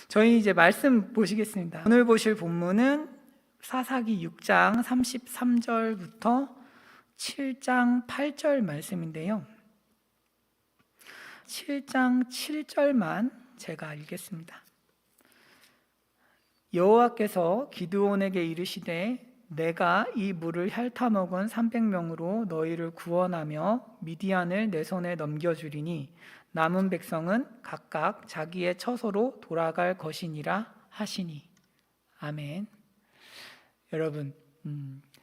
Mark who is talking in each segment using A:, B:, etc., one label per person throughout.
A: 저희 이제 말씀 보시겠습니다. 오늘 보실 본문은 사사기 6장 33절부터 7장 8절 말씀인데요. 7장 7절만 제가 읽겠습니다. 여호와께서 기드온에게 이르시되 내가 이 물을 핥아먹은 300명으로 너희를 구원하며 미디안을 내 손에 넘겨주리니 남은 백성은 각각 자기의 처소로 돌아갈 것이니라 하시니. 아멘. 여러분,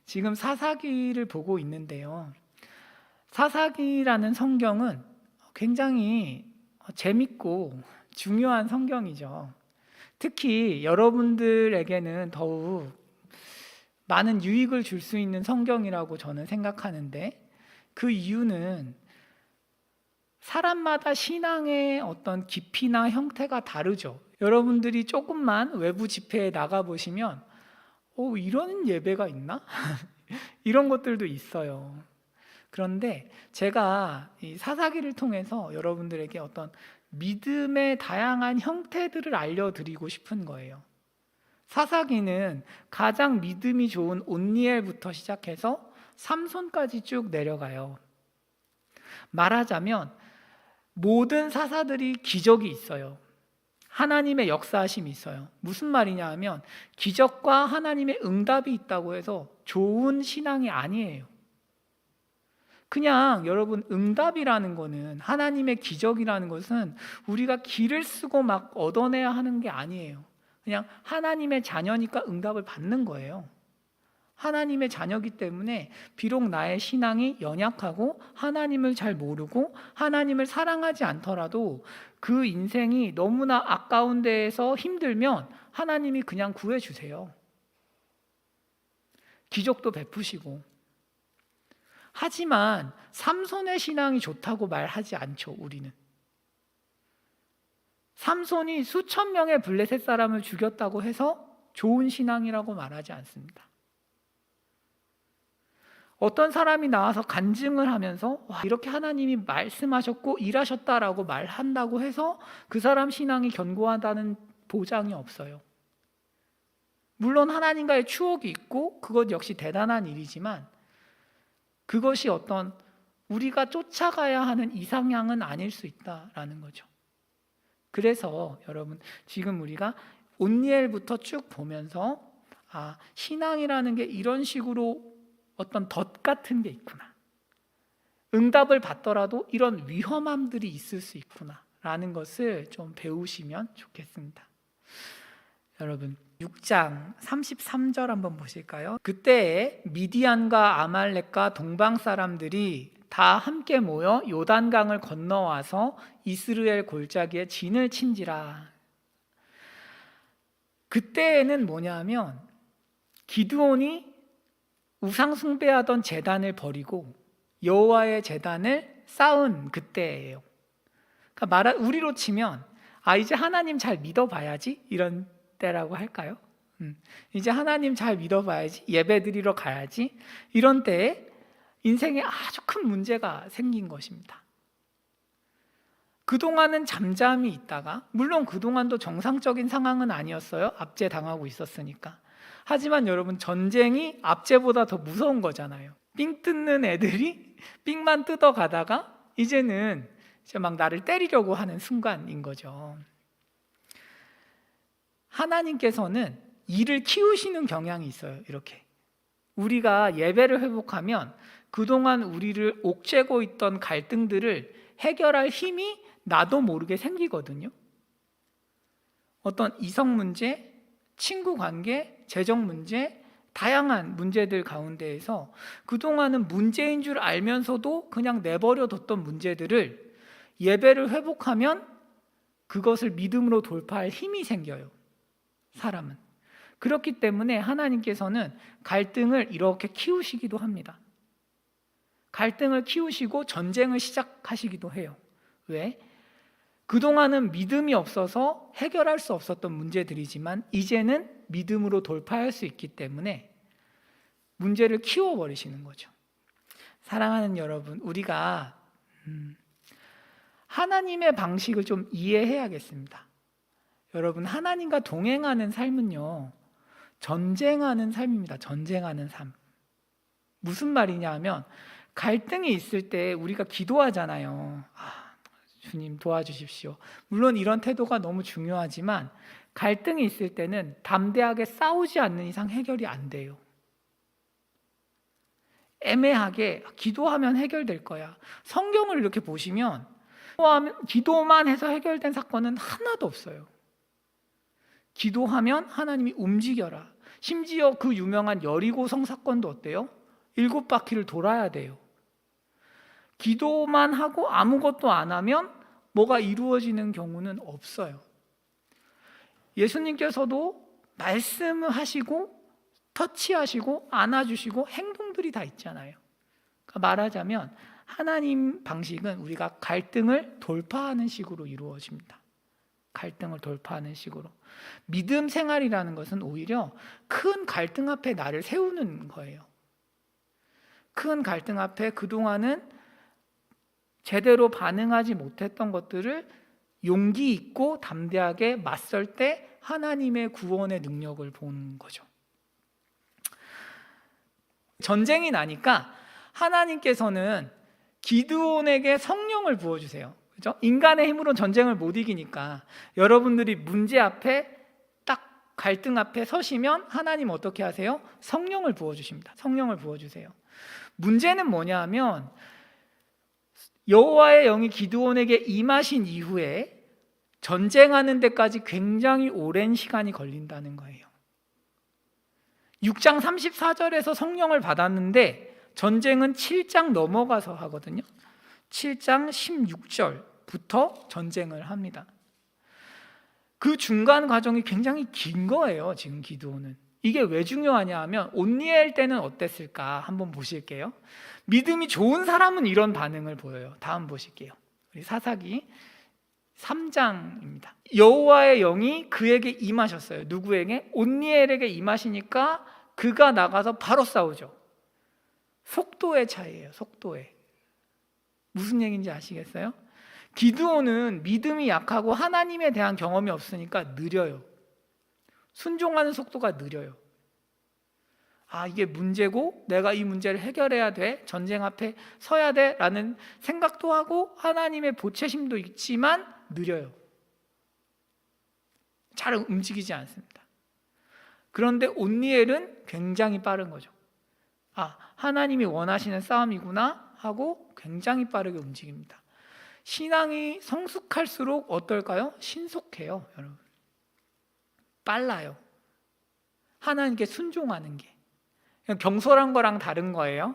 A: 지금 사사기를 보고 있는데요. 사사기라는 성경은 굉장히 재밌고 중요한 성경이죠. 특히 여러분들에게는 더욱 많은 유익을 줄 수 있는 성경이라고 저는 생각하는데, 그 이유는 사람마다 신앙의 어떤 깊이나 형태가 다르죠. 여러분들이 조금만 외부 집회에 나가보시면 이런 예배가 있나? 이런 것들도 있어요. 그런데 제가 이 사사기를 통해서 여러분들에게 어떤 믿음의 다양한 형태들을 알려드리고 싶은 거예요. 사사기는 가장 믿음이 좋은 온니엘부터 시작해서 삼손까지 쭉 내려가요. 말하자면 모든 사사들이 기적이 있어요. 하나님의 역사하심이 있어요. 무슨 말이냐 하면 기적과 하나님의 응답이 있다고 해서 좋은 신앙이 아니에요. 그냥 여러분, 응답이라는 거는, 하나님의 기적이라는 것은 우리가 기를 쓰고 막 얻어내야 하는 게 아니에요. 그냥 하나님의 자녀니까 응답을 받는 거예요. 하나님의 자녀이기 때문에 비록 나의 신앙이 연약하고 하나님을 잘 모르고 하나님을 사랑하지 않더라도 그 인생이 너무나 아까운 데에서 힘들면 하나님이 그냥 구해주세요. 기적도 베푸시고. 하지만 삼손의 신앙이 좋다고 말하지 않죠, 우리는. 삼손이 수천 명의 블레셋 사람을 죽였다고 해서 좋은 신앙이라고 말하지 않습니다. 어떤 사람이 나와서 간증을 하면서 이렇게 하나님이 말씀하셨고 일하셨다라고 말한다고 해서 그 사람 신앙이 견고하다는 보장이 없어요. 물론 하나님과의 추억이 있고 그것 역시 대단한 일이지만 그것이 어떤 우리가 쫓아가야 하는 이상향은 아닐 수 있다라는 거죠. 그래서 여러분, 지금 우리가 온니엘부터 쭉 보면서 신앙이라는 게 이런 식으로 어떤 덫 같은 게 있구나, 응답을 받더라도 이런 위험함들이 있을 수 있구나 라는 것을 좀 배우시면 좋겠습니다. 여러분, 6장 33절 한번 보실까요? 그때에 미디안과 아말렉과 동방 사람들이 다 함께 모여 요단강을 건너와서 이스라엘 골짜기에 진을 친지라. 그때에는 뭐냐면 기드온이 우상 숭배하던 제단을 버리고 여호와의 제단을 쌓은 그때예요. 그러니까 우리로 치면 이제 하나님 잘 믿어봐야지, 이런 때라고 할까요? 이제 하나님 잘 믿어봐야지, 예배드리러 가야지, 이런 때에 인생에 아주 큰 문제가 생긴 것입니다. 그동안은 잠잠히 있다가, 물론 그동안도 정상적인 상황은 아니었어요. 압제당하고 있었으니까. 하지만 여러분, 전쟁이 압제보다 더 무서운 거잖아요. 삥 뜯는 애들이 삥만 뜯어가다가 이제는 막 나를 때리려고 하는 순간인 거죠. 하나님께서는 이를 키우시는 경향이 있어요. 이렇게 우리가 예배를 회복하면 그동안 우리를 옥죄고 있던 갈등들을 해결할 힘이 나도 모르게 생기거든요. 어떤 이성 문제, 친구 관계, 재정 문제, 다양한 문제들 가운데에서 그동안은 문제인 줄 알면서도 그냥 내버려뒀던 문제들을 예배를 회복하면 그것을 믿음으로 돌파할 힘이 생겨요. 사람은. 그렇기 때문에 하나님께서는 갈등을 이렇게 키우시기도 합니다. 갈등을 키우시고 전쟁을 시작하시기도 해요. 왜? 그동안은 믿음이 없어서 해결할 수 없었던 문제들이지만 이제는 믿음으로 돌파할 수 있기 때문에 문제를 키워버리시는 거죠. 사랑하는 여러분, 우리가 하나님의 방식을 좀 이해해야겠습니다. 여러분, 하나님과 동행하는 삶은요, 전쟁하는 삶입니다. 전쟁하는 삶. 무슨 말이냐 하면, 갈등이 있을 때 우리가 기도하잖아요. 주님 도와주십시오. 물론 이런 태도가 너무 중요하지만 갈등이 있을 때는 담대하게 싸우지 않는 이상 해결이 안 돼요. 애매하게 기도하면 해결될 거야. 성경을 이렇게 보시면 기도만 해서 해결된 사건은 하나도 없어요. 기도하면 하나님이 움직여라. 심지어 그 유명한 여리고성 사건도 어때요? 7바퀴를 돌아야 돼요. 기도만 하고 아무것도 안 하면 뭐가 이루어지는 경우는 없어요. 예수님께서도 말씀을 하시고 터치하시고 안아주시고 행동들이 다 있잖아요. 그러니까 말하자면 하나님 방식은 우리가 갈등을 돌파하는 식으로 이루어집니다. 갈등을 돌파하는 식으로. 믿음 생활이라는 것은 오히려 큰 갈등 앞에 나를 세우는 거예요. 큰 갈등 앞에 그동안은 제대로 반응하지 못했던 것들을 용기 있고 담대하게 맞설 때 하나님의 구원의 능력을 보는 거죠. 전쟁이 나니까 하나님께서는 기드온에게 성령을 부어주세요. 그죠? 인간의 힘으로 전쟁을 못 이기니까 여러분들이 문제 앞에 딱 갈등 앞에 서시면 하나님 어떻게 하세요? 성령을 부어주십니다. 성령을 부어주세요. 문제는 뭐냐 하면 여호와의 영이 기드온에게 임하신 이후에 전쟁하는 데까지 굉장히 오랜 시간이 걸린다는 거예요. 6장 34절에서 성령을 받았는데 전쟁은 7장 넘어가서 하거든요. 7장 16절부터 전쟁을 합니다. 그 중간 과정이 굉장히 긴 거예요. 지금 기드온은. 이게 왜 중요하냐 하면 온니엘 때는 어땠을까 한번 보실게요. 믿음이 좋은 사람은 이런 반응을 보여요. 다음 보실게요. 우리 사사기 3장입니다. 여호와의 영이 그에게 임하셨어요. 누구에게? 온니엘에게 임하시니까 그가 나가서 바로 싸우죠. 속도의 차이예요. 속도의. 무슨 얘기인지 아시겠어요? 기드온은 믿음이 약하고 하나님에 대한 경험이 없으니까 느려요. 순종하는 속도가 느려요. 이게 문제고 내가 이 문제를 해결해야 돼, 전쟁 앞에 서야 돼 라는 생각도 하고 하나님의 보채심도 있지만 느려요. 잘 움직이지 않습니다. 그런데 온니엘은 굉장히 빠른 거죠. 하나님이 원하시는 싸움이구나 하고 굉장히 빠르게 움직입니다. 신앙이 성숙할수록 어떨까요? 신속해요, 여러분. 빨라요. 하나님께 순종하는 게. 경솔한 거랑 다른 거예요.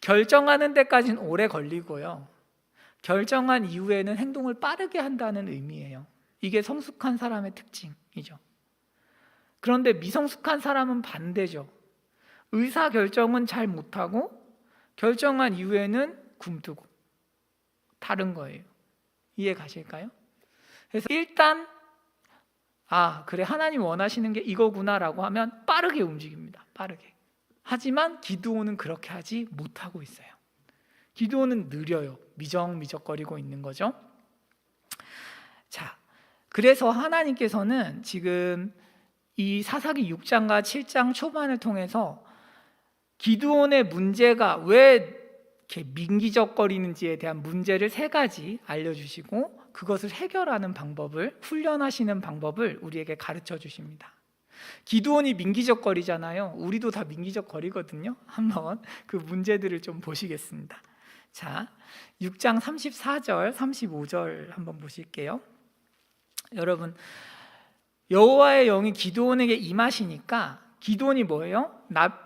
A: 결정하는 데까지는 오래 걸리고요. 결정한 이후에는 행동을 빠르게 한다는 의미예요. 이게 성숙한 사람의 특징이죠. 그런데 미성숙한 사람은 반대죠. 의사결정은 잘 못하고 결정한 이후에는 굼뜨고 다른 거예요. 이해 가실까요? 그래서 일단 그래, 하나님 원하시는 게 이거구나라고 하면 빠르게 움직입니다. 빠르게. 하지만 기드온은 그렇게 하지 못하고 있어요. 기드온은 느려요. 미적미적거리고 있는 거죠. 자, 그래서 하나님께서는 지금 이 사사기 6장과 7장 초반을 통해서 기드온의 문제가 왜 이렇게 민기적거리는지에 대한 문제를 3가지 알려주시고 그것을 해결하는 방법을, 훈련하시는 방법을 우리에게 가르쳐 주십니다. 기드온이 민기적거리잖아요. 우리도 다 민기적거리거든요. 한번 그 문제들을 좀 보시겠습니다. 자, 6장 34절, 35절 한번 보실게요. 여러분, 여호와의 영이 기드온에게 임하시니까 기드온이 뭐예요?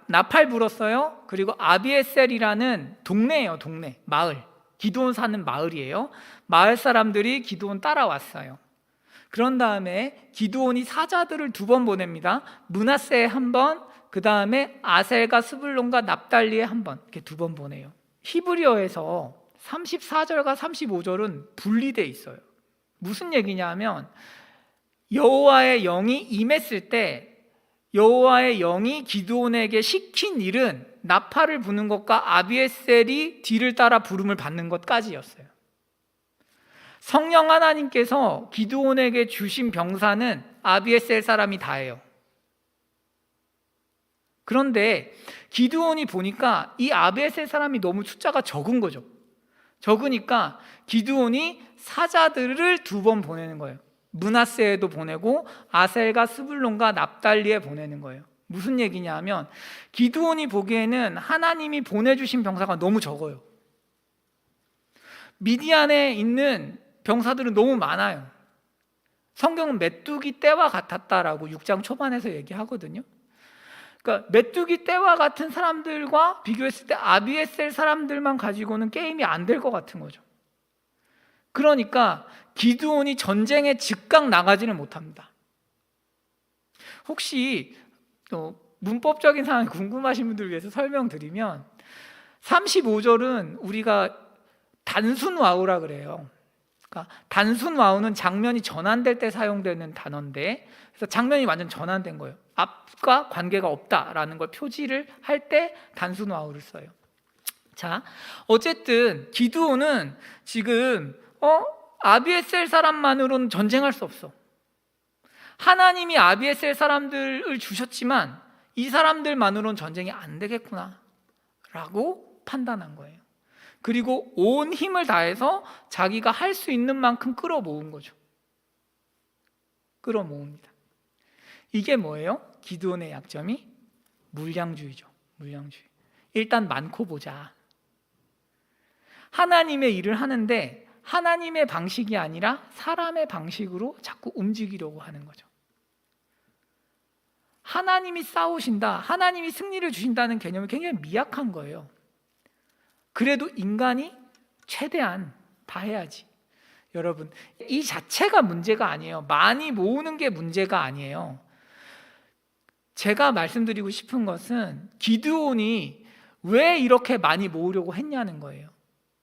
A: 나팔 불었어요. 그리고 아비에셀이라는 동네예요. 동네, 마을. 기드온 사는 마을이에요. 마을 사람들이 기드온 따라왔어요. 그런 다음에 기드온이 사자들을 2번 보냅니다. 므낫세에 1번, 그 다음에 아셀과 스불론과 납달리에 1번, 이렇게 2번 보내요. 히브리어에서 34절과 35절은 분리되어 있어요. 무슨 얘기냐 하면 여호와의 영이 임했을 때 여호와의 영이 기드온에게 시킨 일은 나팔을 부는 것과 아비에셀이 뒤를 따라 부름을 받는 것까지였어요. 성령 하나님께서 기드온에게 주신 병사는 아비에셀 사람이 다예요. 그런데 기드온이 보니까 이 아비에셀 사람이 너무 숫자가 적은 거죠. 적으니까 기드온이 사자들을 2번 보내는 거예요. 므낫세에도 보내고 아셀과 스불론과 납달리에 보내는 거예요. 무슨 얘기냐 하면 기드온이 보기에는 하나님이 보내주신 병사가 너무 적어요. 미디안에 있는 병사들은 너무 많아요. 성경은 메뚜기 떼와 같았다라고 6장 초반에서 얘기하거든요. 그러니까 메뚜기 떼와 같은 사람들과 비교했을 때 아비에셀 사람들만 가지고는 게임이 안 될 것 같은 거죠. 그러니까 기드온이 전쟁에 즉각 나가지는 못합니다. 혹시 문법적인 사항이 궁금하신 분들 위해서 설명드리면 35절은 우리가 단순 와우라 그래요. 그러니까 단순 와우는 장면이 전환될 때 사용되는 단어인데, 그래서 장면이 완전 전환된 거예요. 앞과 관계가 없다라는 걸 표지를 할 때 단순 와우를 써요. 자, 어쨌든 기드온은 지금 아비에셀 사람만으로는 전쟁할 수 없어. 하나님이 아비에셀 사람들을 주셨지만 이 사람들만으로는 전쟁이 안 되겠구나 라고 판단한 거예요. 그리고 온 힘을 다해서 자기가 할 수 있는 만큼 끌어모은 거죠. 끌어모읍니다. 이게 뭐예요? 기드온의 약점이 물량주의죠. 물량주의. 일단 많고 보자. 하나님의 일을 하는데 하나님의 방식이 아니라 사람의 방식으로 자꾸 움직이려고 하는 거죠. 하나님이 싸우신다, 하나님이 승리를 주신다는 개념이 굉장히 미약한 거예요. 그래도 인간이 최대한 다 해야지. 여러분, 이 자체가 문제가 아니에요. 많이 모으는 게 문제가 아니에요. 제가 말씀드리고 싶은 것은 기드온이 왜 이렇게 많이 모으려고 했냐는 거예요.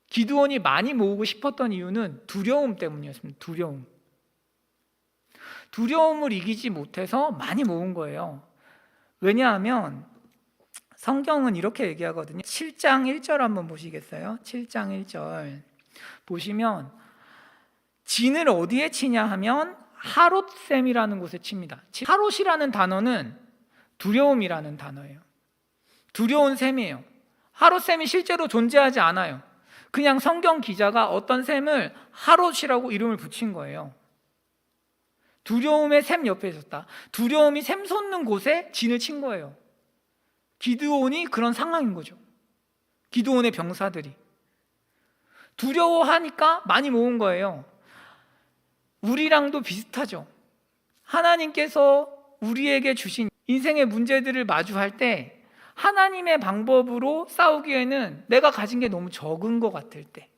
A: 기드온이 많이 모으고 싶었던 이유는 두려움 때문이었습니다. 두려움을 이기지 못해서 많이 모은 거예요. 왜냐하면 성경은 이렇게 얘기하거든요. 7장 1절 한번 보시겠어요? 7장 1절 보시면 진을 어디에 치냐 하면 하롯샘이라는 곳에 칩니다. 하롯이라는 단어는 두려움이라는 단어예요. 두려운 샘이에요. 하롯샘이 실제로 존재하지 않아요. 그냥 성경 기자가 어떤 샘을 하롯이라고 이름을 붙인 거예요. 두려움의 샘 옆에 있었다. 두려움이 샘 솟는 곳에 진을 친 거예요. 기드온이 그런 상황인 거죠. 기드온의 병사들이 두려워하니까 많이 모은 거예요. 우리랑도 비슷하죠. 하나님께서 우리에게 주신 인생의 문제들을 마주할 때 하나님의 방법으로 싸우기에는 내가 가진 게 너무 적은 것 같을 때,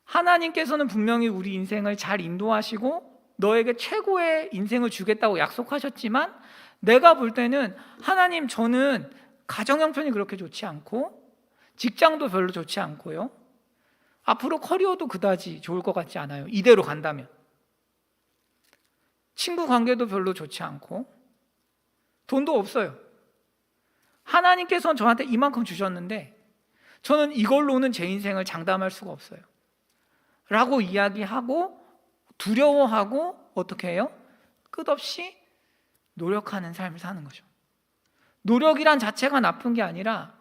A: 하나님께서는 분명히 우리 인생을 잘 인도하시고 너에게 최고의 인생을 주겠다고 약속하셨지만 내가 볼 때는 하나님, 저는 가정 형편이 그렇게 좋지 않고 직장도 별로 좋지 않고요, 앞으로 커리어도 그다지 좋을 것 같지 않아요. 이대로 간다면 친구 관계도 별로 좋지 않고 돈도 없어요. 하나님께서는 저한테 이만큼 주셨는데 저는 이걸로는 제 인생을 장담할 수가 없어요 라고 이야기하고 두려워하고 어떻게 해요? 끝없이 노력하는 삶을 사는 거죠. 노력이란 자체가 나쁜 게 아니라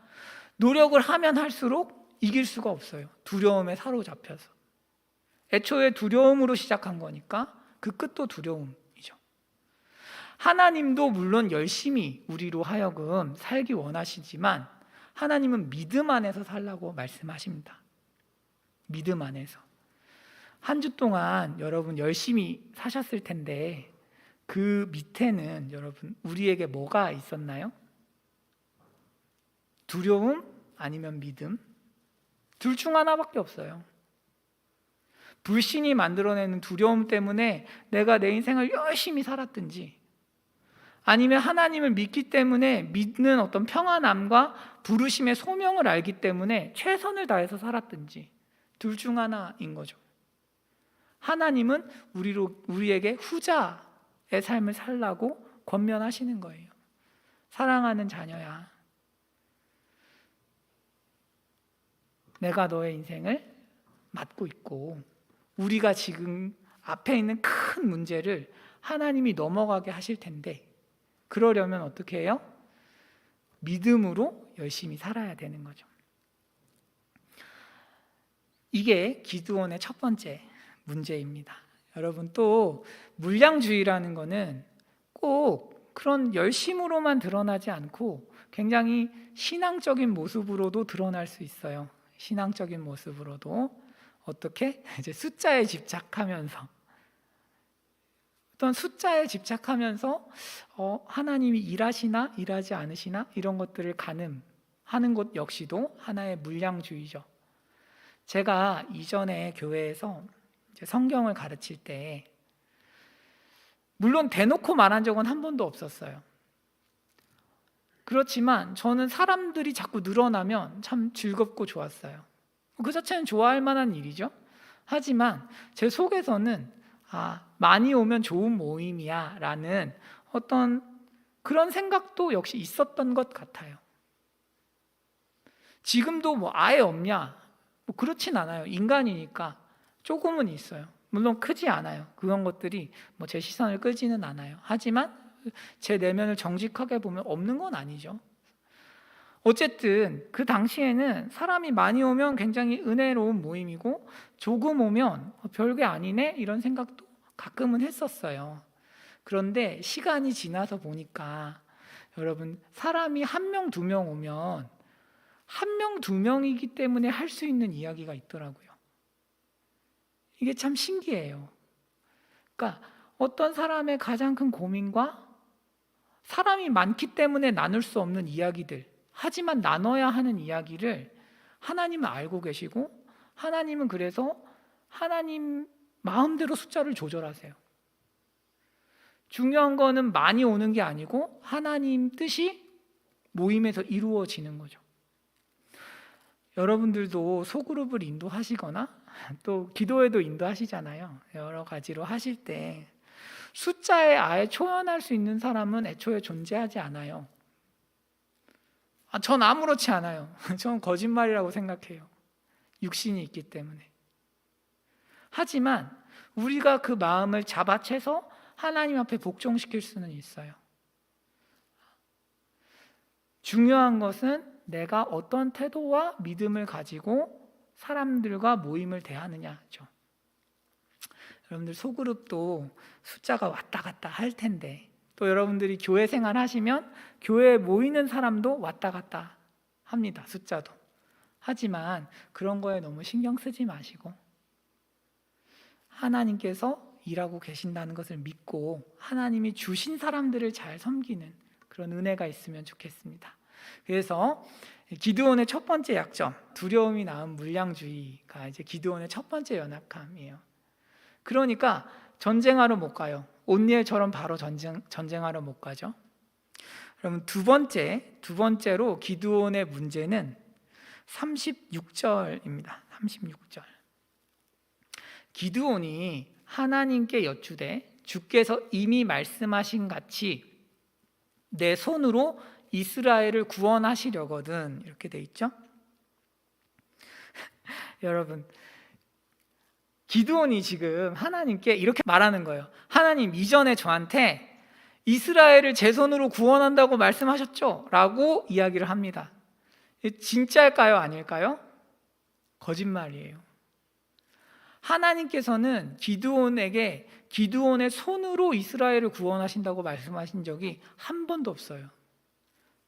A: 노력을 하면 할수록 이길 수가 없어요. 두려움에 사로잡혀서. 애초에 두려움으로 시작한 거니까 그 끝도 두려움이죠. 하나님도 물론 열심히 우리로 하여금 살기 원하시지만 하나님은 믿음 안에서 살라고 말씀하십니다. 믿음 안에서. 한 주 동안 여러분 열심히 사셨을 텐데 그 밑에는 여러분 우리에게 뭐가 있었나요? 두려움 아니면 믿음? 둘 중 하나밖에 없어요. 불신이 만들어내는 두려움 때문에 내가 내 인생을 열심히 살았든지, 아니면 하나님을 믿기 때문에 믿는 어떤 평안함과 부르심의 소명을 알기 때문에 최선을 다해서 살았든지, 둘 중 하나인 거죠. 하나님은 우리에게 후자의 삶을 살라고 권면하시는 거예요. 사랑하는 자녀야, 내가 너의 인생을 맞고 있고 우리가 지금 앞에 있는 큰 문제를 하나님이 넘어가게 하실 텐데 그러려면 어떻게 해요? 믿음으로 열심히 살아야 되는 거죠. 이게 기드온의 첫 번째 문제입니다. 여러분, 또 물량주의라는 거는 꼭 그런 열심으로만 드러나지 않고 굉장히 신앙적인 모습으로도 드러날 수 있어요. 신앙적인 모습으로도 어떻게? 이제 숫자에 집착하면서 어떤 숫자에 집착하면서 하나님이 일하시나 일하지 않으시나 이런 것들을 가늠하는 것 역시도 하나의 물량주의죠. 제가 이전에 교회에서 이제 성경을 가르칠 때 물론 대놓고 말한 적은 한 번도 없었어요. 그렇지만 저는 사람들이 자꾸 늘어나면 참 즐겁고 좋았어요. 그 자체는 좋아할 만한 일이죠. 하지만 제 속에서는 많이 오면 좋은 모임이야 라는 어떤 그런 생각도 역시 있었던 것 같아요. 지금도 뭐 아예 없냐? 뭐 그렇진 않아요. 인간이니까 조금은 있어요. 물론 크지 않아요. 그런 것들이 뭐 제 시선을 끄지는 않아요. 하지만 제 내면을 정직하게 보면 없는 건 아니죠. 어쨌든 그 당시에는 사람이 많이 오면 굉장히 은혜로운 모임이고 조금 오면 별게 아니네 이런 생각도 가끔은 했었어요. 그런데 시간이 지나서 보니까 여러분, 사람이 한 명, 두 명 오면 한 명, 두 명이기 때문에 할 수 있는 이야기가 있더라고요. 이게 참 신기해요. 그러니까 어떤 사람의 가장 큰 고민과 사람이 많기 때문에 나눌 수 없는 이야기들, 하지만 나눠야 하는 이야기를 하나님은 알고 계시고 하나님은 그래서 하나님 마음대로 숫자를 조절하세요. 중요한 거는 많이 오는 게 아니고 하나님 뜻이 모임에서 이루어지는 거죠. 여러분들도 소그룹을 인도하시거나 또 기도회도 인도하시잖아요. 여러 가지로 하실 때 숫자에 아예 초연할 수 있는 사람은 애초에 존재하지 않아요. 전 아무렇지 않아요. 전 거짓말이라고 생각해요. 육신이 있기 때문에. 하지만 우리가 그 마음을 잡아채서 하나님 앞에 복종시킬 수는 있어요. 중요한 것은 내가 어떤 태도와 믿음을 가지고 사람들과 모임을 대하느냐죠. 여러분들 소그룹도 숫자가 왔다 갔다 할 텐데 또 여러분들이 교회 생활 하시면 교회에 모이는 사람도 왔다 갔다 합니다. 숫자도. 하지만 그런 거에 너무 신경 쓰지 마시고 하나님께서 일하고 계신다는 것을 믿고 하나님이 주신 사람들을 잘 섬기는 그런 은혜가 있으면 좋겠습니다. 그래서 기드온의 첫 번째 약점, 두려움이 낳은 물량주의가 이제 기드온의 첫 번째 연약함이에요. 그러니까 전쟁하러 못 가요. 온니엘처럼 바로 전쟁하러 못 가죠. 그럼 두 번째로 기드온의 문제는 36절입니다. 36절. 기드온이 하나님께 여쭈되 주께서 이미 말씀하신 같이 내 손으로 이스라엘을 구원하시려거든 이렇게 돼 있죠. 여러분, 기드온이 지금 하나님께 이렇게 말하는 거예요. 하나님, 이전에 저한테 이스라엘을 제 손으로 구원한다고 말씀하셨죠? 라고 이야기를 합니다. 진짜일까요? 아닐까요? 거짓말이에요. 하나님께서는 기드온에게 기드온의 손으로 이스라엘을 구원하신다고 말씀하신 적이 한 번도 없어요.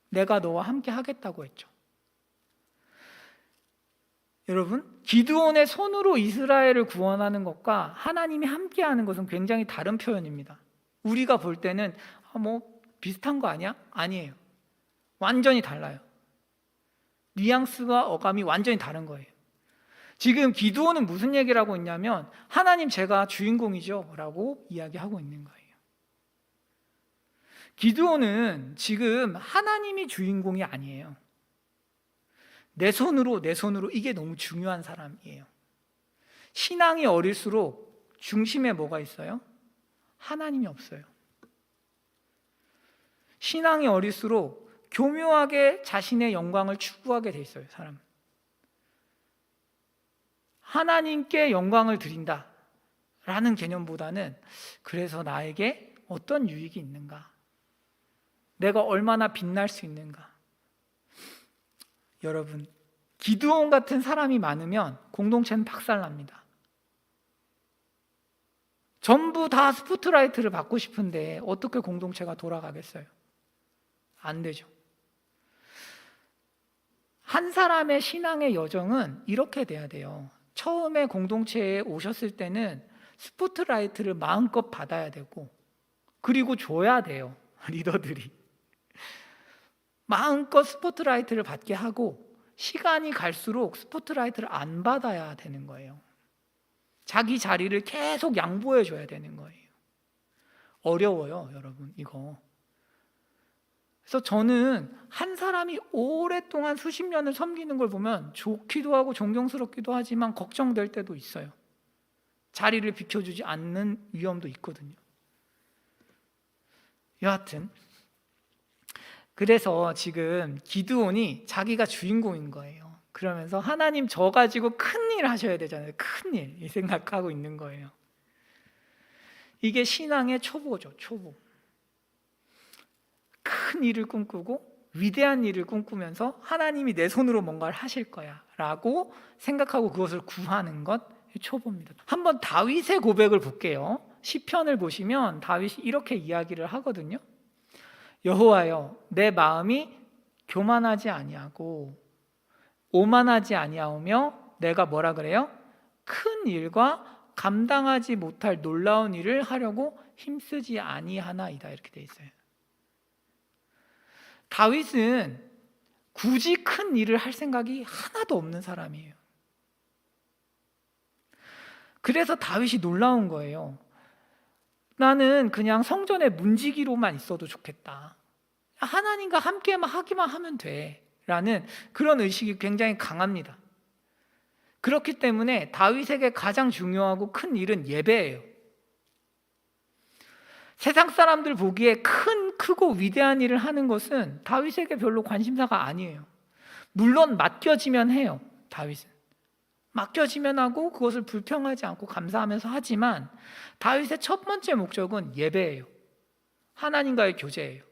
A: 내가 너와 함께 하겠다고 했죠. 여러분, 기드온의 손으로 이스라엘을 구원하는 것과 하나님이 함께하는 것은 굉장히 다른 표현입니다. 우리가 볼 때는 뭐 비슷한 거 아니야? 아니에요. 완전히 달라요. 뉘앙스와 어감이 완전히 다른 거예요. 지금 기드온은 무슨 얘기를 하고 있냐면 하나님, 제가 주인공이죠 라고 이야기하고 있는 거예요. 기드온은 지금 하나님이 주인공이 아니에요. 내 손으로 이게 너무 중요한 사람이에요. 신앙이 어릴수록 중심에 뭐가 있어요? 하나님이 없어요. 신앙이 어릴수록 교묘하게 자신의 영광을 추구하게 돼 있어요, 사람. 하나님께 영광을 드린다 라는 개념보다는 그래서 나에게 어떤 유익이 있는가, 내가 얼마나 빛날 수 있는가. 여러분, 기드온 같은 사람이 많으면 공동체는 박살납니다. 전부 다 스포트라이트를 받고 싶은데 어떻게 공동체가 돌아가겠어요? 안 되죠. 한 사람의 신앙의 여정은 이렇게 돼야 돼요. 처음에 공동체에 오셨을 때는 스포트라이트를 마음껏 받아야 되고, 그리고 줘야 돼요. 리더들이 마음껏 스포트라이트를 받게 하고, 시간이 갈수록 스포트라이트를 안 받아야 되는 거예요. 자기 자리를 계속 양보해 줘야 되는 거예요. 어려워요, 여러분, 이거. 그래서 저는 한 사람이 오랫동안 수십 년을 섬기는 걸 보면 좋기도 하고 존경스럽기도 하지만 걱정될 때도 있어요. 자리를 비켜주지 않는 위험도 있거든요. 여하튼 그래서 지금 기드온이 자기가 주인공인 거예요. 그러면서 하나님, 저 가지고 큰일 하셔야 되잖아요. 큰일, 이 생각하고 있는 거예요. 이게 신앙의 초보죠. 초보. 큰 일을 꿈꾸고 위대한 일을 꿈꾸면서 하나님이 내 손으로 뭔가를 하실 거야 라고 생각하고 그것을 구하는 것, 초보입니다. 한번 다윗의 고백을 볼게요. 시편을 보시면 다윗이 이렇게 이야기를 하거든요. 여호와여, 내 마음이 교만하지 아니하고 오만하지 아니하오며 내가 뭐라 그래요? 큰 일과 감당하지 못할 놀라운 일을 하려고 힘쓰지 아니하나이다, 이렇게 돼 있어요. 다윗은 굳이 큰 일을 할 생각이 하나도 없는 사람이에요. 그래서 다윗이 놀라운 거예요. 나는 그냥 성전의 문지기로만 있어도 좋겠다. 하나님과 함께만 하기만 하면 돼 라는 그런 의식이 굉장히 강합니다. 그렇기 때문에 다윗에게 가장 중요하고 큰 일은 예배예요. 세상 사람들 보기에 크고 위대한 일을 하는 것은 다윗에게 별로 관심사가 아니에요. 물론 맡겨지면 해요. 다윗은 맡겨지면 하고 그것을 불평하지 않고 감사하면서 하지만 다윗의 첫 번째 목적은 예배예요. 하나님과의 교제예요.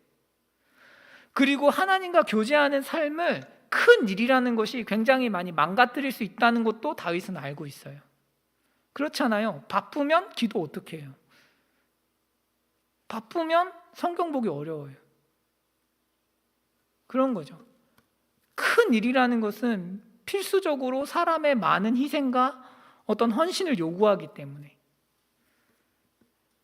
A: 그리고 하나님과 교제하는 삶을 큰 일이라는 것이 굉장히 많이 망가뜨릴 수 있다는 것도 다윗은 알고 있어요. 그렇잖아요. 바쁘면 기도 어떻게 해요? 바쁘면 성경 보기 어려워요. 그런 거죠. 큰 일이라는 것은 필수적으로 사람의 많은 희생과 어떤 헌신을 요구하기 때문에.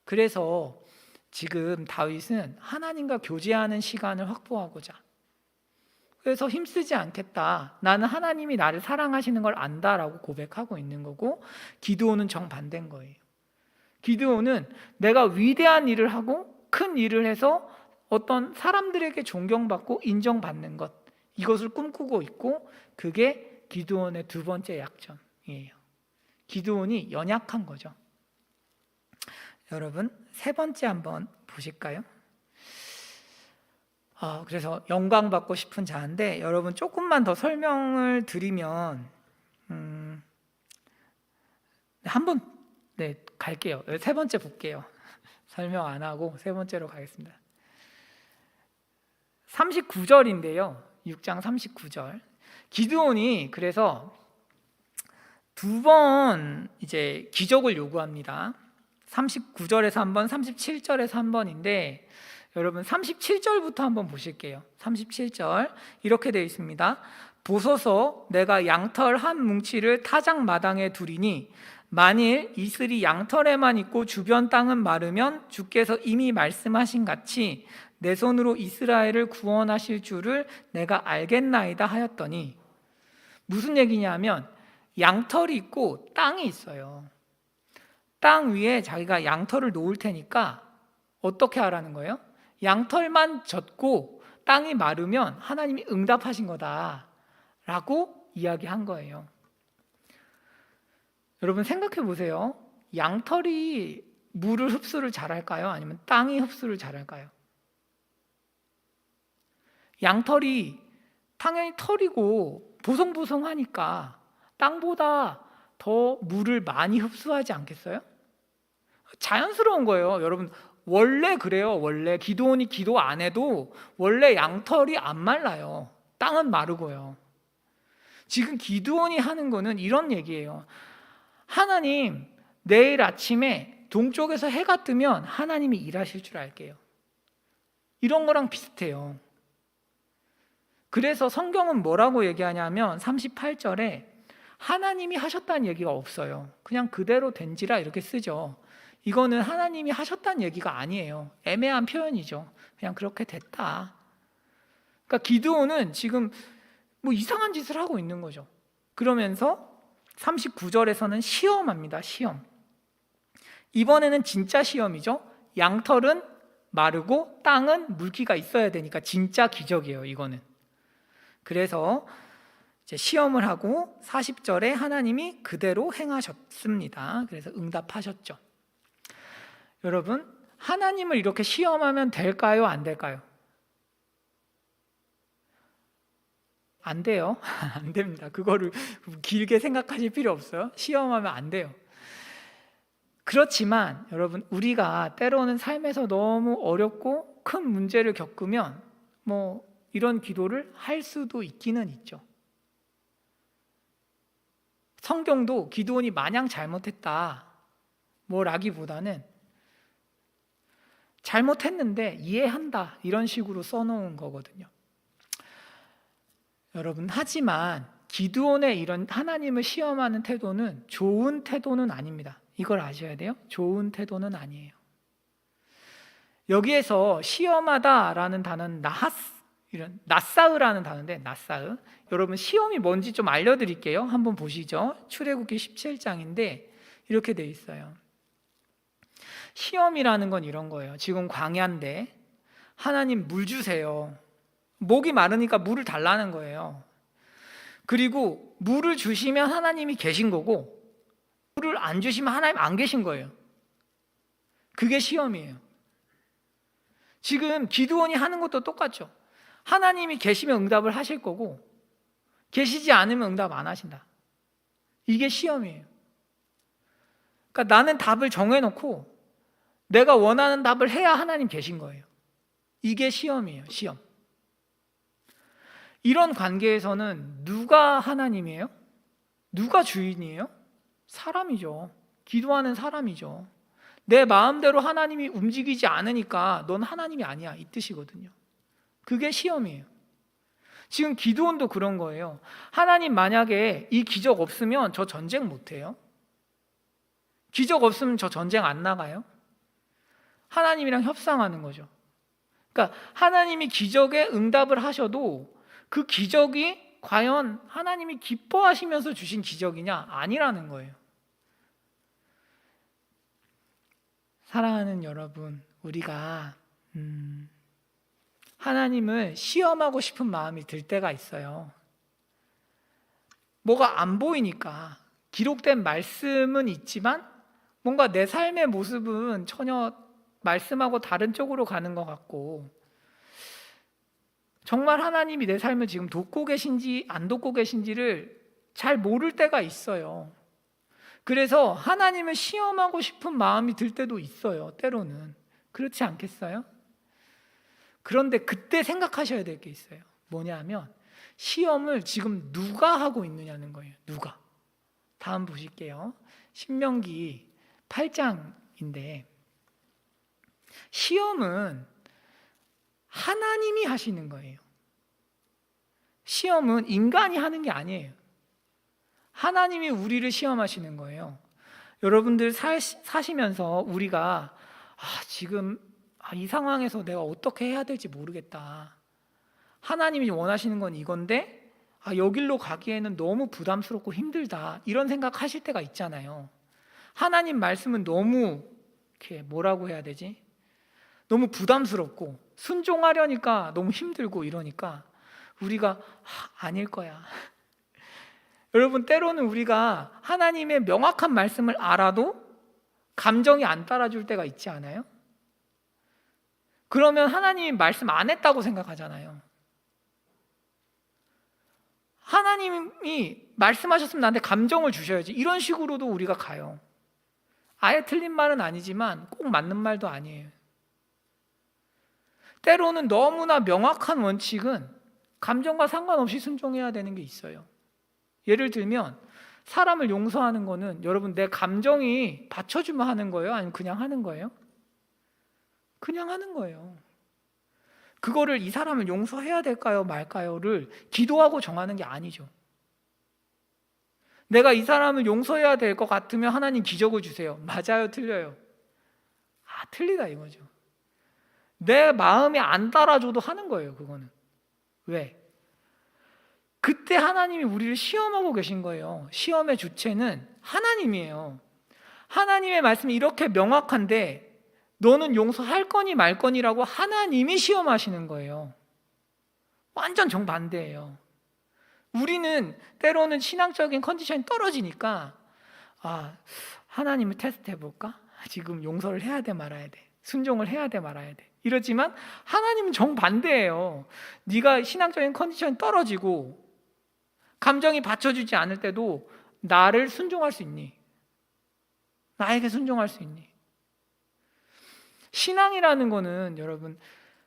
A: 그래서 지금 다윗은 하나님과 교제하는 시간을 확보하고자, 그래서 힘쓰지 않겠다, 나는 하나님이 나를 사랑하시는 걸 안다라고 고백하고 있는 거고, 기드온은 정반대인 거예요. 기드온은 내가 위대한 일을 하고 큰 일을 해서 어떤 사람들에게 존경받고 인정받는 것, 이것을 꿈꾸고 있고, 그게 기드온의 두 번째 약점이에요. 기드온이 연약한 거죠. 여러분, 세 번째 한번 보실까요? 그래서 영광 받고 싶은 자인데, 여러분 조금만 더 설명을 드리면 한번 갈게요. 세 번째 볼게요. 설명 안 하고 세 번째로 가겠습니다. 39절인데요. 6장 39절. 기드온이 그래서 두 번 이제 기적을 요구합니다. 39절에서 한 번, 37절에서 한 번인데, 여러분 37절부터 한번 보실게요. 37절 이렇게 되어 있습니다. 보소서, 내가 양털 한 뭉치를 타작 마당에 두리니 만일 이슬이 양털에만 있고 주변 땅은 마르면 주께서 이미 말씀하신 같이 내 손으로 이스라엘을 구원하실 줄을 내가 알겠나이다 하였더니, 무슨 얘기냐면 양털이 있고 땅이 있어요. 땅 위에 자기가 양털을 놓을 테니까 어떻게 하라는 거예요? 양털만 젖고 땅이 마르면 하나님이 응답하신 거다라고 이야기한 거예요. 여러분 생각해 보세요. 양털이 물을 흡수를 잘할까요? 아니면 땅이 흡수를 잘할까요? 양털이 당연히 털이고 보송보송하니까 땅보다 더 물을 많이 흡수하지 않겠어요? 자연스러운 거예요. 여러분, 원래 그래요. 원래 기도원이 기도 안 해도 원래 양털이 안 말라요. 땅은 마르고요. 지금 기도원이 하는 거는 이런 얘기예요. 하나님, 내일 아침에 동쪽에서 해가 뜨면 하나님이 일하실 줄 알게요. 이런 거랑 비슷해요. 그래서 성경은 뭐라고 얘기하냐면 38절에 하나님이 하셨다는 얘기가 없어요. 그냥 그대로 된지라 이렇게 쓰죠. 이거는 하나님이 하셨다는 얘기가 아니에요. 애매한 표현이죠. 그냥 그렇게 됐다. 그러니까 기드온은 지금 뭐 이상한 짓을 하고 있는 거죠. 그러면서 39절에서는 시험합니다. 시험. 이번에는 진짜 시험이죠. 양털은 마르고 땅은 물기가 있어야 되니까 진짜 기적이에요. 이거는. 그래서 이제 시험을 하고 40절에 하나님이 그대로 행하셨습니다. 그래서 응답하셨죠. 여러분, 하나님을 이렇게 시험하면 될까요? 안 될까요? 안 돼요. 안 됩니다. 그거를 길게 생각하실 필요 없어요. 시험하면 안 돼요. 그렇지만 여러분, 우리가 때로는 삶에서 너무 어렵고 큰 문제를 겪으면 뭐 이런 기도를 할 수도 있기는 있죠. 성경도 기드온이 마냥 잘못했다 뭐라기보다는 잘못했는데 이해한다 이런 식으로 써놓은 거거든요. 여러분, 하지만 기드온의 이런 하나님을 시험하는 태도는 좋은 태도는 아닙니다. 이걸 아셔야 돼요. 좋은 태도는 아니에요. 여기에서 시험하다라는 단어는 나사으라는 단어인데, 나사으. 여러분, 시험이 뭔지 좀 알려드릴게요. 한번 보시죠. 출애굽기 17장인데 이렇게 돼 있어요. 시험이라는 건 이런 거예요. 지금 광야인데 하나님 물 주세요. 목이 마르니까 물을 달라는 거예요. 그리고 물을 주시면 하나님이 계신 거고 물을 안 주시면 하나님 안 계신 거예요. 그게 시험이에요. 지금 기드온이 하는 것도 똑같죠. 하나님이 계시면 응답을 하실 거고 계시지 않으면 응답 안 하신다. 이게 시험이에요. 그러니까 나는 답을 정해놓고 내가 원하는 답을 해야 하나님 계신 거예요. 이게 시험이에요. 시험. 이런 관계에서는 누가 하나님이에요? 누가 주인이에요? 사람이죠. 기도하는 사람이죠. 내 마음대로 하나님이 움직이지 않으니까 넌 하나님이 아니야, 이 뜻이거든요. 그게 시험이에요. 지금 기드온도 그런 거예요. 하나님, 만약에 이 기적 없으면 저 전쟁 못해요. 기적 없으면 저 전쟁 안 나가요. 하나님이랑 협상하는 거죠. 그러니까 하나님이 기적에 응답을 하셔도 그 기적이 과연 하나님이 기뻐하시면서 주신 기적이냐? 아니라는 거예요. 사랑하는 여러분, 우리가 하나님을 시험하고 싶은 마음이 들 때가 있어요. 뭐가 안 보이니까. 기록된 말씀은 있지만 뭔가 내 삶의 모습은 전혀 말씀하고 다른 쪽으로 가는 것 같고, 정말 하나님이 내 삶을 지금 돕고 계신지 안 돕고 계신지를 잘 모를 때가 있어요. 그래서 하나님을 시험하고 싶은 마음이 들 때도 있어요. 때로는. 그렇지 않겠어요? 그런데 그때 생각하셔야 될 게 있어요. 뭐냐면 시험을 지금 누가 하고 있느냐는 거예요. 누가. 다음 보실게요. 신명기 8장인데 시험은 하나님이 하시는 거예요. 시험은 인간이 하는 게 아니에요. 하나님이 우리를 시험하시는 거예요. 여러분들 사시면서 우리가 지금 이 상황에서 내가 어떻게 해야 될지 모르겠다. 하나님이 원하시는 건 이건데 여길로 가기에는 너무 부담스럽고 힘들다. 이런 생각 하실 때가 있잖아요. 하나님 말씀은 너무 이렇게 뭐라고 해야 되지? 너무 부담스럽고 순종하려니까 너무 힘들고 이러니까 우리가 아닐 거야. 여러분, 때로는 우리가 하나님의 명확한 말씀을 알아도 감정이 안 따라줄 때가 있지 않아요? 그러면 하나님이 말씀 안 했다고 생각하잖아요. 하나님이 말씀하셨으면 나한테 감정을 주셔야지. 이런 식으로도 우리가 가요. 아예 틀린 말은 아니지만 꼭 맞는 말도 아니에요. 때로는 너무나 명확한 원칙은 감정과 상관없이 순종해야 되는 게 있어요. 예를 들면 사람을 용서하는 거는 여러분 내 감정이 받쳐주면 하는 거예요? 아니면 그냥 하는 거예요? 그냥 하는 거예요. 그거를 이 사람을 용서해야 될까요 말까요를 기도하고 정하는 게 아니죠. 내가 이 사람을 용서해야 될 것 같으면 하나님 기적을 주세요. 맞아요, 틀려요? 틀리다 이거죠. 내 마음이 안 따라줘도 하는 거예요. 그거는 왜? 그때 하나님이 우리를 시험하고 계신 거예요. 시험의 주체는 하나님이에요. 하나님의 말씀이 이렇게 명확한데 너는 용서할 거니 말 거니라고 하나님이 시험하시는 거예요. 완전 정반대예요. 우리는 때로는 신앙적인 컨디션이 떨어지니까 하나님을 테스트 해볼까? 지금 용서를 해야 돼 말아야 돼? 순종을 해야 돼 말아야 돼? 이러지만 하나님은 정반대예요. 네가 신앙적인 컨디션이 떨어지고 감정이 받쳐주지 않을 때도 나를 순종할 수 있니? 나에게 순종할 수 있니? 신앙이라는 거는 여러분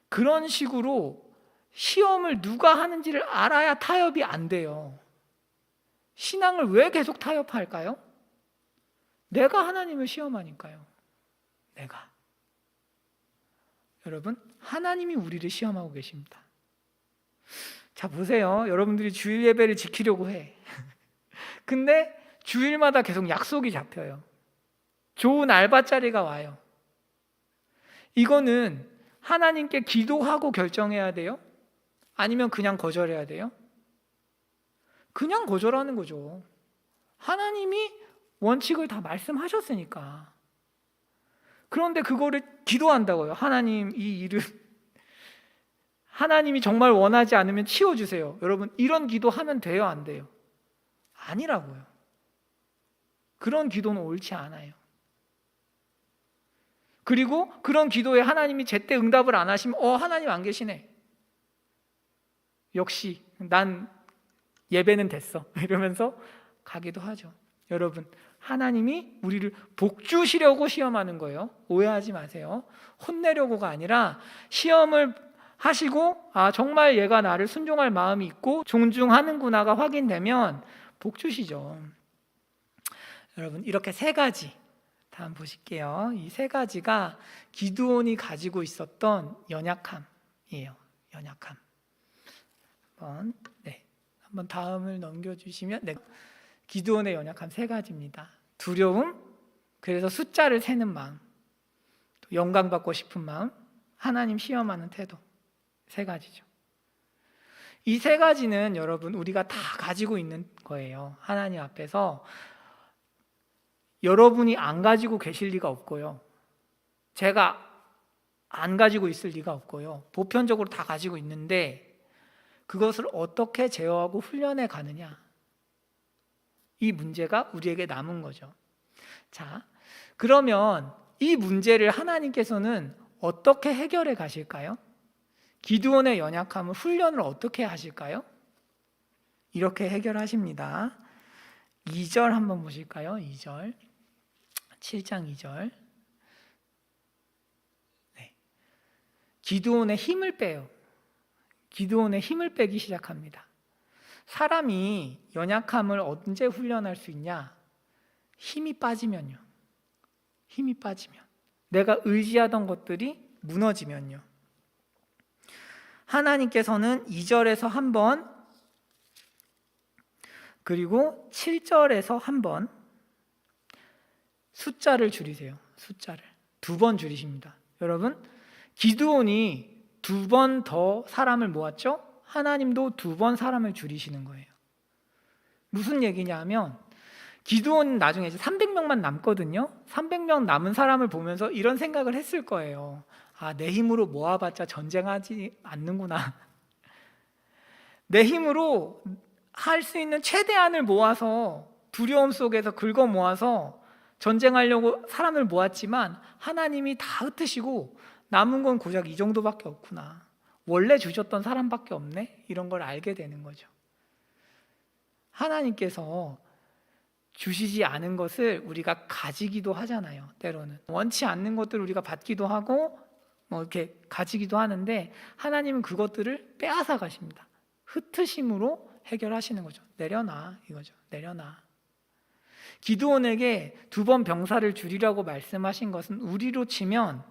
A: 그런 식으로 시험을 누가 하는지를 알아야 타협이 안 돼요. 신앙을 왜 계속 타협할까요? 내가 하나님을 시험하니까요. 내가. 여러분, 하나님이 우리를 시험하고 계십니다. 자, 보세요. 여러분들이 주일 예배를 지키려고 해. 근데 주일마다 계속 약속이 잡혀요. 좋은 알바자리가 와요. 이거는 하나님께 기도하고 결정해야 돼요? 아니면 그냥 거절해야 돼요? 그냥 거절하는 거죠. 하나님이 원칙을 다 말씀하셨으니까. 그런데 그거를 기도한다고요. 하나님, 이 일을 하나님이 정말 원하지 않으면 치워주세요. 여러분, 이런 기도하면 돼요, 안 돼요? 아니라고요. 그런 기도는 옳지 않아요. 그리고 그런 기도에 하나님이 제때 응답을 안 하시면 하나님 안 계시네. 역시 난 예배는 됐어. 이러면서 가기도 하죠. 여러분, 하나님이 우리를 복주시려고 시험하는 거예요. 오해하지 마세요. 혼내려고가 아니라 시험을 하시고 정말 얘가 나를 순종할 마음이 있고 존중하는구나가 확인되면 복주시죠. 여러분, 이렇게 세 가지 다음 보실게요. 이 세 가지가 기드온이 가지고 있었던 연약함이에요. 연약함. 한번 다음을 넘겨주시면 기드온의 연약함 세 가지입니다. 두려움, 그래서 숫자를 세는 마음, 또 영광받고 싶은 마음, 하나님 시험하는 태도. 세 가지죠. 이 세 가지는 여러분 우리가 다 가지고 있는 거예요. 하나님 앞에서 여러분이 안 가지고 계실 리가 없고요. 제가 안 가지고 있을 리가 없고요. 보편적으로 다 가지고 있는데 그것을 어떻게 제어하고 훈련해 가느냐, 이 문제가 우리에게 남은 거죠. 자, 그러면 이 문제를 하나님께서는 어떻게 해결해 가실까요? 기드온의 연약함을 훈련을 어떻게 하실까요? 이렇게 해결하십니다. 2절 한번 보실까요? 2절. 7장 2절. 기드온의 힘을 빼요. 기드온의 힘을 빼기 시작합니다. 사람이 연약함을 언제 훈련할 수 있냐? 힘이 빠지면요. 힘이 빠지면. 내가 의지하던 것들이 무너지면요. 하나님께서는 2절에서 한 번, 그리고 7절에서 한 번 숫자를 줄이세요. 숫자를 2번 줄이십니다. 여러분, 기드온이 2번 더 사람을 모았죠? 하나님도 2번 사람을 줄이시는 거예요. 무슨 얘기냐면 기드온은 나중에 이제 300명만 남거든요. 300명 남은 사람을 보면서 이런 생각을 했을 거예요. 내 힘으로 모아봤자 전쟁하지 않는구나. 내 힘으로 할 수 있는 최대한을 모아서 두려움 속에서 긁어 모아서 전쟁하려고 사람을 모았지만 하나님이 다 흩으시고 남은 건 고작 이 정도밖에 없구나. 원래 주셨던 사람밖에 없네. 이런 걸 알게 되는 거죠. 하나님께서 주시지 않은 것을 우리가 가지기도 하잖아요. 때로는 원치 않는 것들을 우리가 받기도 하고 이렇게 가지기도 하는데, 하나님은 그것들을 빼앗아 가십니다. 흩으심으로 해결하시는 거죠. 내려놔, 이거죠. 내려놔. 기드온에게 2번 병사를 줄이라고 말씀하신 것은 우리로 치면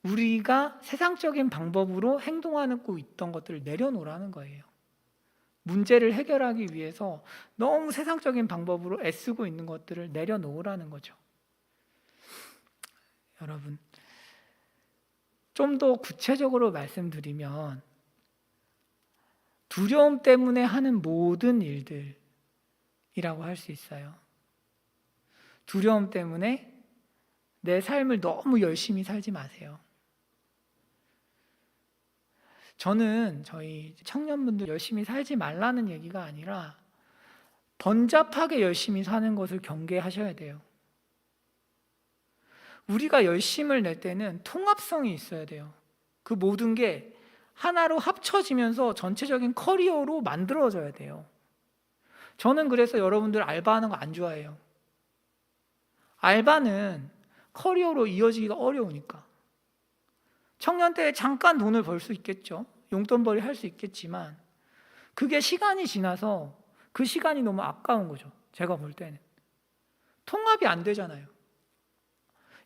A: 우리가 세상적인 방법으로 행동하고 있던 것들을 내려놓으라는 거예요. 문제를 해결하기 위해서 너무 세상적인 방법으로 애쓰고 있는 것들을 내려놓으라는 거죠. 여러분, 좀 더 구체적으로 말씀드리면 두려움 때문에 하는 모든 일들이라고 할 수 있어요. 두려움 때문에 내 삶을 너무 열심히 살지 마세요. 저는 저희 청년분들 열심히 살지 말라는 얘기가 아니라 번잡하게 열심히 사는 것을 경계하셔야 돼요. 우리가 열심을 낼 때는 통합성이 있어야 돼요. 그 모든 게 하나로 합쳐지면서 전체적인 커리어로 만들어져야 돼요. 저는 그래서 여러분들 알바하는 거 안 좋아해요. 알바는 커리어로 이어지기가 어려우니까. 청년 때 잠깐 돈을 벌 수 있겠죠. 용돈벌이 할 수 있겠지만 그게 시간이 지나서 그 시간이 너무 아까운 거죠. 제가 볼 때는 통합이 안 되잖아요.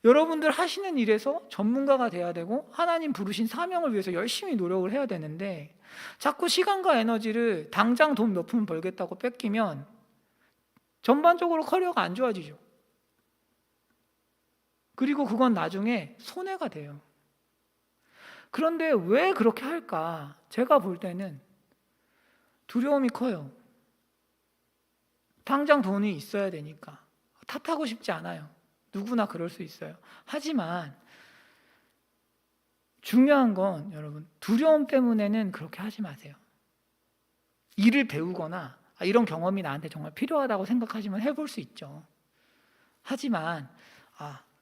A: 여러분들 하시는 일에서 전문가가 돼야 되고 하나님 부르신 사명을 위해서 열심히 노력을 해야 되는데, 자꾸 시간과 에너지를 당장 돈 몇 푼 벌겠다고 뺏기면 전반적으로 커리어가 안 좋아지죠. 그리고 그건 나중에 손해가 돼요. 그런데 왜 그렇게 할까? 제가 볼 때는 두려움이 커요. 당장 돈이 있어야 되니까. 탓하고 싶지 않아요. 누구나 그럴 수 있어요. 하지만 중요한 건 여러분, 두려움 때문에는 그렇게 하지 마세요. 일을 배우거나 이런 경험이 나한테 정말 필요하다고 생각하시면 해볼 수 있죠. 하지만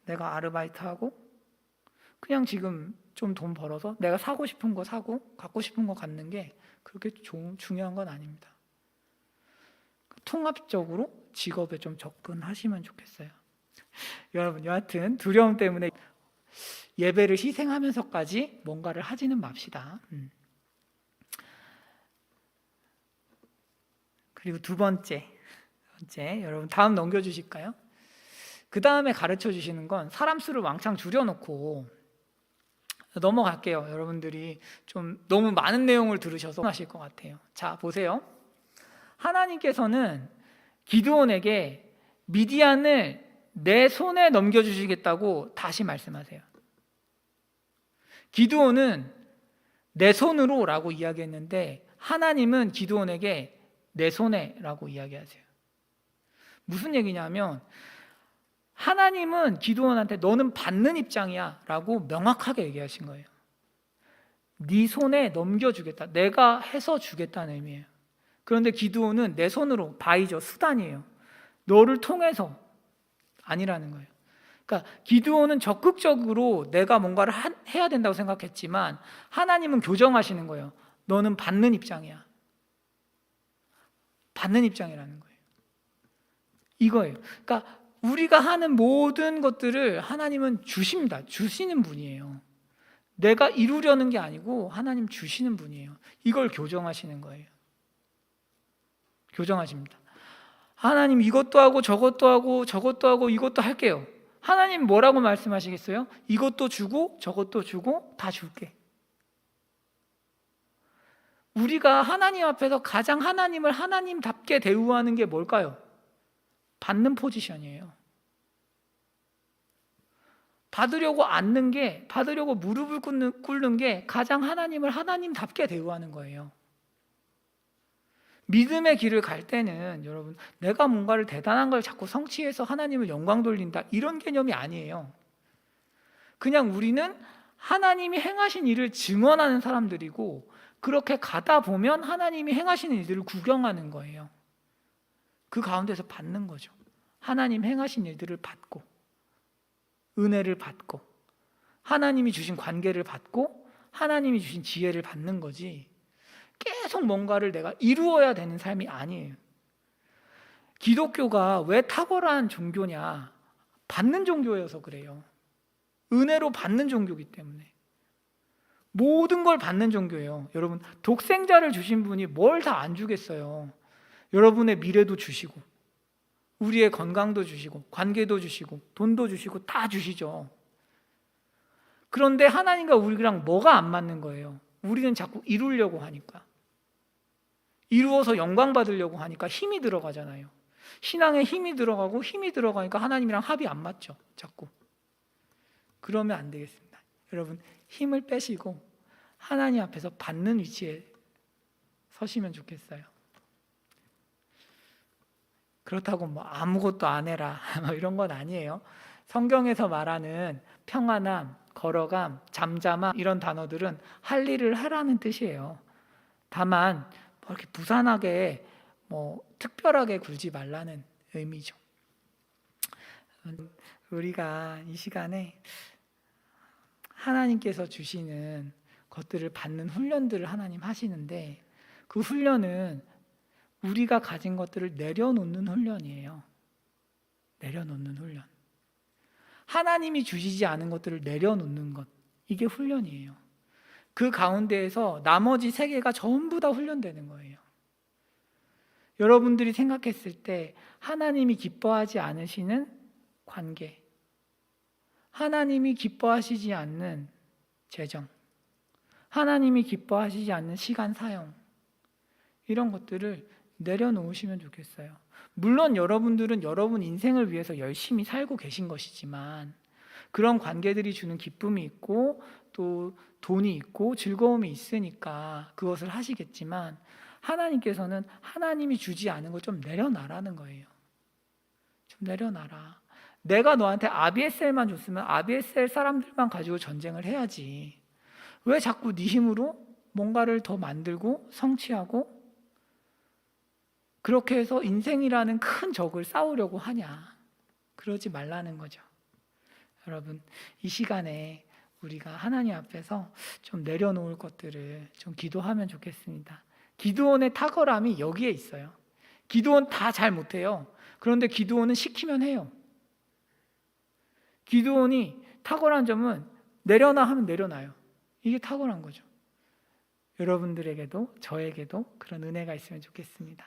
A: 내가 아르바이트하고 그냥 지금 좀 돈 벌어서 내가 사고 싶은 거 사고 갖고 싶은 거 갖는 게 그렇게 중요한 건 아닙니다. 통합적으로 직업에 좀 접근하시면 좋겠어요. 여러분, 여하튼 두려움 때문에 예배를 희생하면서까지 뭔가를 하지는 맙시다. 그리고 두 번째, 여러분 다음 넘겨주실까요? 그 다음에 가르쳐 주시는 건 사람 수를 왕창 줄여놓고, 넘어갈게요. 여러분들이 좀 너무 많은 내용을 들으셔서 하실 것 같아요. 자, 보세요. 하나님께서는 기드온에게 미디안을 내 손에 넘겨주시겠다고 다시 말씀하세요. 기드온은 내 손으로 라고 이야기했는데 하나님은 기드온에게 내 손에 라고 이야기하세요. 무슨 얘기냐면 하나님은 기드온한테 너는 받는 입장이야 라고 명확하게 얘기하신 거예요. 네 손에 넘겨주겠다, 내가 해서 주겠다는 의미예요. 그런데 기드온은 내 손으로, 바이죠, 수단이에요. 너를 통해서 아니라는 거예요. 그러니까 기드온은 적극적으로 내가 뭔가를 해야 된다고 생각했지만 하나님은 교정하시는 거예요. 너는 받는 입장이야. 받는 입장이라는 거예요. 이거예요. 그러니까 우리가 하는 모든 것들을 하나님은 주십니다. 주시는 분이에요. 내가 이루려는 게 아니고 하나님 주시는 분이에요. 이걸 교정하시는 거예요. 교정하십니다. 하나님 이것도 하고 저것도 하고 저것도 하고 이것도 할게요. 하나님 뭐라고 말씀하시겠어요? 이것도 주고 저것도 주고 다 줄게. 우리가 하나님 앞에서 가장 하나님을 하나님답게 대우하는 게 뭘까요? 받는 포지션이에요. 받으려고 앉는 게, 받으려고 무릎을 꿇는 게 가장 하나님을 하나님답게 대우하는 거예요. 믿음의 길을 갈 때는 여러분, 내가 뭔가를 대단한 걸 자꾸 성취해서 하나님을 영광 돌린다, 이런 개념이 아니에요. 그냥 우리는 하나님이 행하신 일을 증언하는 사람들이고, 그렇게 가다 보면 하나님이 행하시는 일들을 구경하는 거예요. 그 가운데서 받는 거죠. 하나님 행하신 일들을 받고, 은혜를 받고, 하나님이 주신 관계를 받고, 하나님이 주신 지혜를 받는 거지, 계속 뭔가를 내가 이루어야 되는 삶이 아니에요. 기독교가 왜 탁월한 종교냐? 받는 종교여서 그래요. 은혜로 받는 종교이기 때문에. 모든 걸 받는 종교예요. 여러분, 독생자를 주신 분이 뭘 다 안 주겠어요. 여러분의 미래도 주시고, 우리의 건강도 주시고, 관계도 주시고, 돈도 주시고, 다 주시죠. 그런데 하나님과 우리랑 뭐가 안 맞는 거예요? 우리는 자꾸 이루려고 하니까, 이루어서 영광 받으려고 하니까 힘이 들어가잖아요. 신앙에 힘이 들어가고 힘이 들어가니까 하나님이랑 합이 안 맞죠. 자꾸. 그러면 안 되겠습니다. 여러분, 힘을 빼시고 하나님 앞에서 받는 위치에 서시면 좋겠어요. 그렇다고 뭐 아무것도 안 해라 뭐 이런 건 아니에요. 성경에서 말하는 평안함, 걸어감, 잠잠함 이런 단어들은 할 일을 하라는 뜻이에요. 다만 뭐 이렇게 부산하게 뭐 특별하게 굴지 말라는 의미죠. 우리가 이 시간에 하나님께서 주시는 것들을 받는 훈련들을 하나님 하시는데, 그 훈련은 우리가 가진 것들을 내려놓는 훈련이에요. 내려놓는 훈련. 하나님이 주시지 않은 것들을 내려놓는 것, 이게 훈련이에요. 그 가운데에서 나머지 세 개가 전부 다 훈련되는 거예요. 여러분들이 생각했을 때 하나님이 기뻐하지 않으시는 관계, 하나님이 기뻐하시지 않는 재정, 하나님이 기뻐하시지 않는 시간 사용, 이런 것들을 내려놓으시면 좋겠어요. 물론 여러분들은 여러분 인생을 위해서 열심히 살고 계신 것이지만, 그런 관계들이 주는 기쁨이 있고 또 돈이 있고 즐거움이 있으니까 그것을 하시겠지만, 하나님께서는 하나님이 주지 않은 걸 좀 내려놔라는 거예요. 좀 내려놔라. 내가 너한테 아비에셀만 줬으면 아비에셀 사람들만 가지고 전쟁을 해야지. 왜 자꾸 네 힘으로 뭔가를 더 만들고 성취하고 그렇게 해서 인생이라는 큰 적을 싸우려고 하냐. 그러지 말라는 거죠. 여러분, 이 시간에 우리가 하나님 앞에서 좀 내려놓을 것들을 좀 기도하면 좋겠습니다. 기드온의 탁월함이 여기에 있어요. 기드온 다 잘 못해요. 그런데 기드온은 시키면 해요. 기드온이 탁월한 점은 내려놔 하면 내려놔요. 이게 탁월한 거죠. 여러분들에게도 저에게도 그런 은혜가 있으면 좋겠습니다.